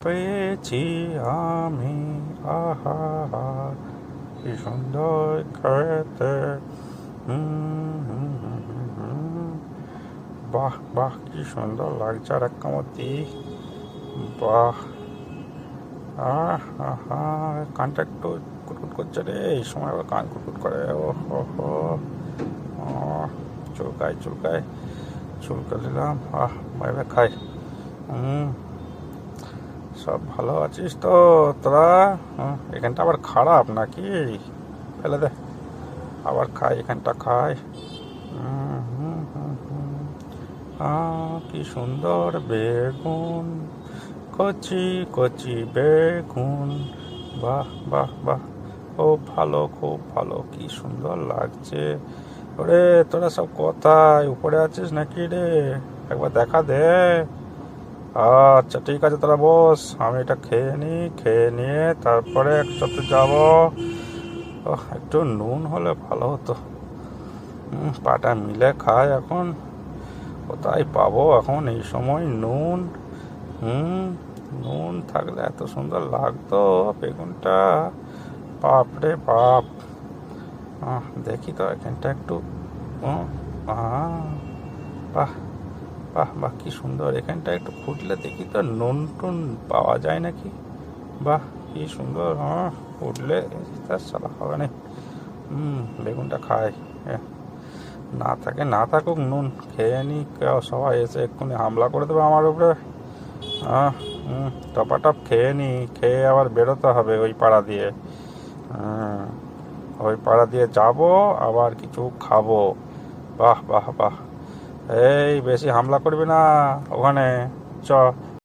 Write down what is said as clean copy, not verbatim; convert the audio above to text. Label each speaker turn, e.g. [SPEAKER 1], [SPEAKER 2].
[SPEAKER 1] পেয়েছি আমি, আহা কি সুন্দর খেতে। বাহ বাহ, কি সুন্দর লাগছে, আর এক কামড় দিই। বাহ, আহা, কানটা একটু কুটকুট করছে রে, এই সময় আবার কান কুটকুট করে। ও হো হো, চুলকায় চুলকায়, চুলকা দিলাম। বাইরে খাই। সব ভালো আছিস তো তোরা? এখানটা আবার খারাপ নাকি? ফেলে দে, আবার খাই, এখানটা খাই। কি সুন্দর বেগুন, কচি কচি বেগুন। বাহ বাহ বাহ, খুব ভালো খুব ভালো, কি সুন্দর লাগছে। ওরে তোরা সব কোথায়, উপরে আছিস নাকি রে? একবার দেখা দে। আচ্ছা ঠিক আছে, তোরা বস, আমি এটা খেয়ে নিই, খেয়ে নিয়ে তারপরে একসাথে যাব। একটু নুন হলে ভালো হতো। পাটা মিলে খায় এখন, কোথায় পাবো এখন এই সময় নুন? নুন থাকলে এত সুন্দর লাগতো বেগুনটা, বাপ রে বাপ। দেখি তো এখানটা একটু। বাহ বাহ বাহ, কি সুন্দর, এখানটা একটু ফুটলে দেখি তো নুন টুন পাওয়া যায় নাকি। বাহ, কি সুন্দর। ফুটলে তার সালা হবে না। বেগুনটা খাই। না থাকে না থাকুক, নুন খেয়ে নি, সবাই এসে এক্ষুনি হামলা করে দেবে আমার উপরে। টপাটপ খেয়ে নি, খেয়ে আবার বেরোতে হবে ওই পাড়া দিয়ে। ওই পাড়া দিয়ে যাব, আবার কিছু খাবো। বাহ বাহ বাহ, এই বেশি হামলা করবি না ওখানে, চ।